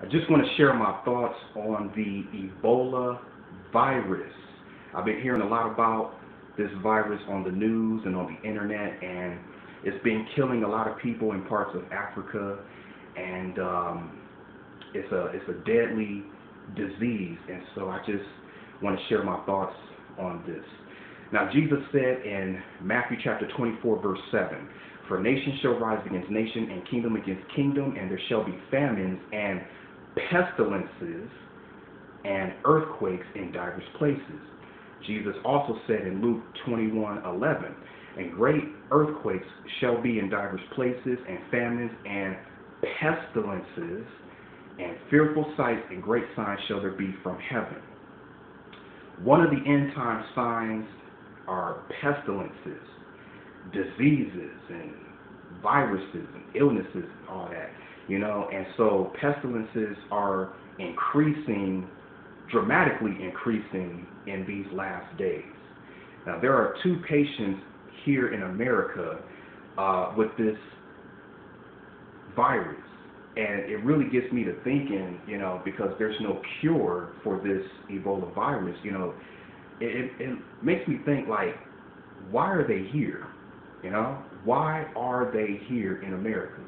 I just want to share my thoughts on the Ebola virus. I've been hearing a lot about this virus on the news and on the internet, and it's been killing a lot of people in parts of Africa, and it's a deadly disease, and so I just want to share my thoughts on this. Now, Jesus said in Matthew chapter 24, verse 7, "For nation shall rise against nation, and kingdom against kingdom, and there shall be famines and pestilences and earthquakes in divers places." Jesus also said in Luke 21:11, "And great earthquakes shall be in divers places, and famines and pestilences, and fearful sights and great signs shall there be from heaven." One of the end time signs are pestilences, diseases, and viruses and illnesses and all that, and so pestilences are increasing, dramatically increasing in these last days. Now, there are 2 patients here in America with this virus, and it really gets me to thinking, because there's no cure for this Ebola virus, it makes me think, like, why are they here? Why are they here in America?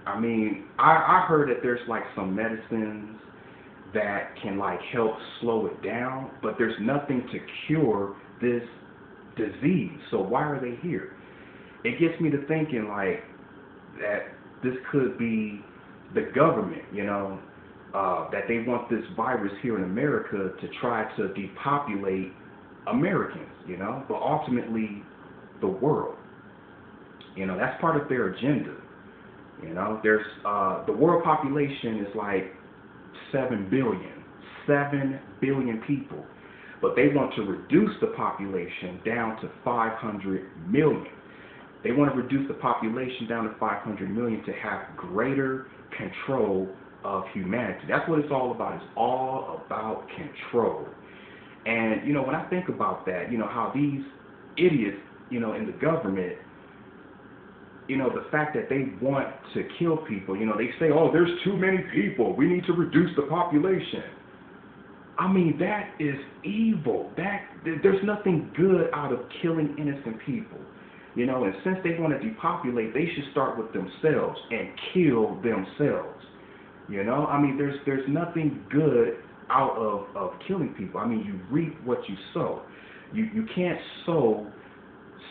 I mean, I heard that there's like some medicines that can like help slow it down, but there's nothing to cure this disease. So why are they here? It gets me to thinking like that this could be the government, that they want this virus here in America to try to depopulate Americans, but ultimately the world. That's part of their agenda. There's the world population is like 7 billion people, but they want to reduce the population down to 500 million. They want to reduce the population down to 500 million to have greater control of humanity. That's what it's all about. It's all about control. And, when I think about that, how these idiots, in the government, the fact that they want to kill people, they say, oh, there's too many people, we need to reduce the population. I mean, that is evil. There's nothing good out of killing innocent people. And since they want to depopulate, they should start with themselves and kill themselves. I mean, there's nothing good out of killing people. I mean, you reap what you sow. You can't sow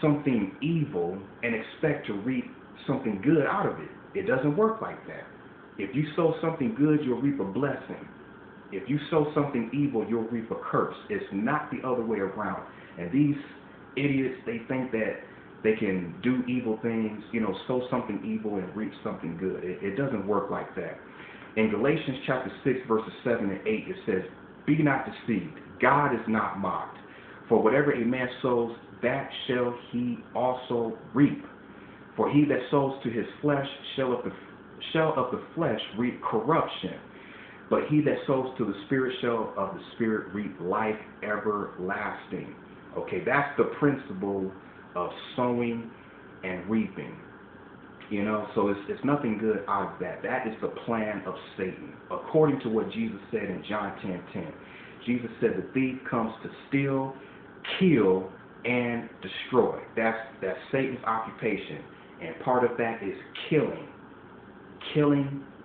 something evil and expect to reap something good out of it. It doesn't work like that. If you sow something good, you'll reap a blessing. If you sow something evil, you'll reap a curse. It's not the other way around. And these idiots, they think that they can do evil things, sow something evil and reap something good. It doesn't work like that. In Galatians chapter 6, verses 7 and 8, it says, "Be not deceived. God is not mocked. For whatever a man sows, that shall he also reap. For he that sows to his flesh shall of the flesh reap corruption. But he that sows to the Spirit shall of the Spirit reap life everlasting." Okay, that's the principle of sowing and reaping. So it's nothing good out of that. That is the plan of Satan. According to what Jesus said in John 10:10. Jesus said the thief comes to steal, kill, and destroy. That's Satan's occupation. And part of that is killing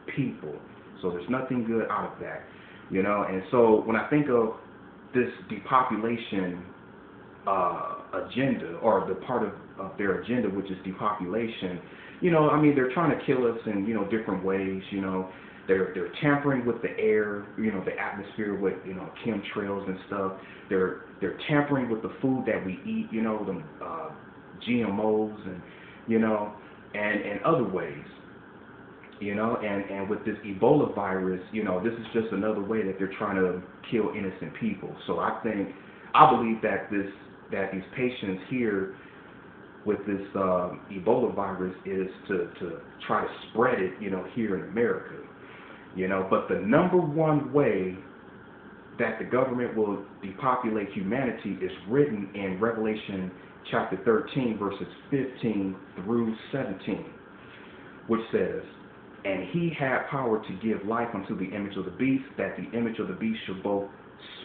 people. So there's nothing good out of that. And so when I think of this depopulation agenda, or the part of their agenda, which is depopulation, I mean, they're trying to kill us in, different ways. They're tampering with the air, the atmosphere with, chemtrails and stuff. They're tampering with the food that we eat, the GMOs and other ways, and with this Ebola virus, this is just another way that they're trying to kill innocent people. So I believe that these patients here with this Ebola virus is to try to spread it, here in America. But the number one way that the government will depopulate humanity is written in Revelation chapter 13, verses 15 through 17, which says, And he had power to give life unto the image of the beast, that the image of the beast should both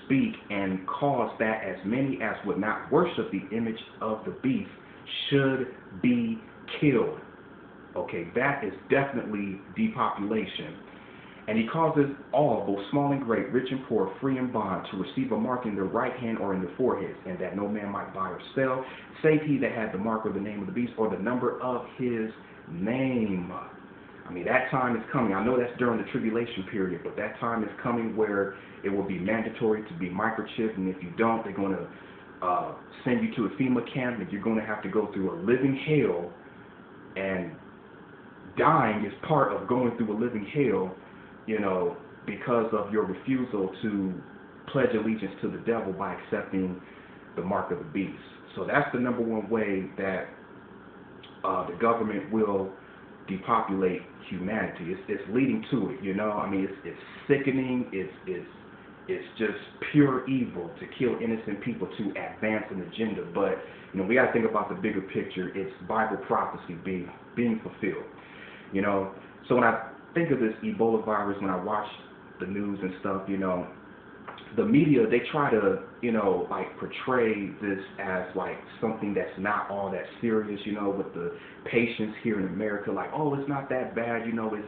speak and cause that as many as would not worship the image of the beast should be killed. Okay, that is definitely depopulation. And he causes all, both small and great, rich and poor, free and bond, to receive a mark in their right hand or in their foreheads, and that no man might buy or sell, save he that had the mark or the name of the beast or the number of his name. I mean, that time is coming. I know that's during the tribulation period, but that time is coming where it will be mandatory to be microchipped, and if you don't, they're going to send you to a FEMA camp, and you're going to have to go through a living hell, and dying is part of going through a living hell, you know, because of your refusal to pledge allegiance to the devil by accepting the mark of the beast. So that's the number one way that the government will depopulate humanity. It's leading to it, you know. I mean, it's sickening. It's just pure evil to kill innocent people to advance an agenda. But you know, we got to think about the bigger picture. It's Bible prophecy being fulfilled. You know, so when I think of this Ebola virus, when I watch the news and stuff, you know, the media, they try to, you know, like portray this as like something that's not all that serious, you know, with the patients here in America, like, oh, it's not that bad, you know,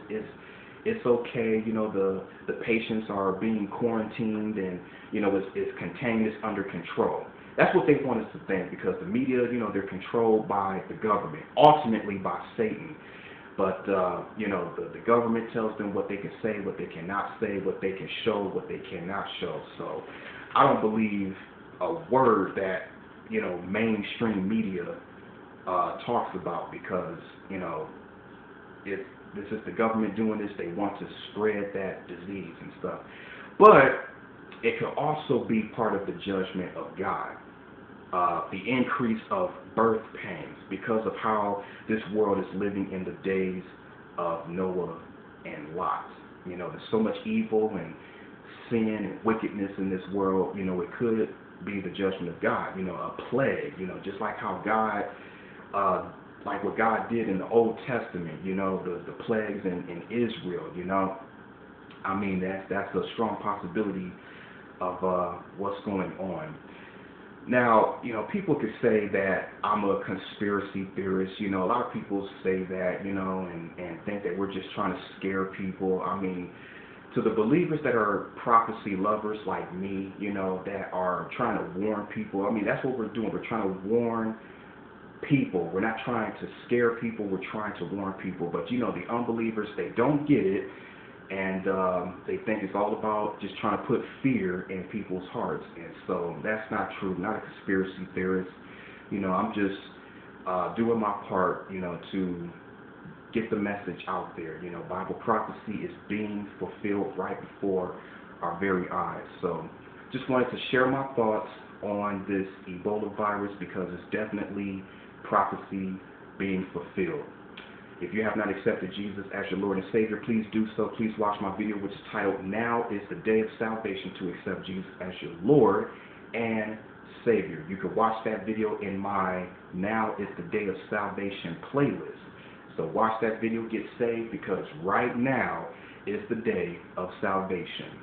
it's okay, you know, the patients are being quarantined and, you know, it's contained, it's under control. That's what they want us to think, because the media, you know, they're controlled by the government, ultimately by Satan. But, you know, the government tells them what they can say, what they cannot say, what they can show, what they cannot show. So I don't believe a word that, you know, mainstream media talks about, because, you know, if this is the government doing this, they want to spread that disease and stuff. But it could also be part of the judgment of God. The increase of birth pains because of how this world is living in the days of Noah and Lot. You know, there's so much evil and sin and wickedness in this world. You know, it could be the judgment of God, you know, a plague, you know, just like how God, like what God did in the Old Testament, you know, the plagues in Israel, you know. I mean, that's a strong possibility of what's going on. Now, you know, people could say that I'm a conspiracy theorist. You know, a lot of people say that, you know, and think that we're just trying to scare people. I mean, to the believers that are prophecy lovers like me, you know, that are trying to warn people, I mean, that's what we're doing. We're trying to warn people. We're not trying to scare people. We're trying to warn people. But, you know, the unbelievers, they don't get it. And they think it's all about just trying to put fear in people's hearts. And so that's not true. I'm not a conspiracy theorist. You know, I'm just doing my part, you know, to get the message out there. You know, Bible prophecy is being fulfilled right before our very eyes. So just wanted to share my thoughts on this Ebola virus, because it's definitely prophecy being fulfilled. If you have not accepted Jesus as your Lord and Savior, please do so. Please watch my video, which is titled, Now is the Day of Salvation, to accept Jesus as your Lord and Savior. You can watch that video in my Now is the Day of Salvation playlist. So watch that video, get saved, because right now is the day of salvation.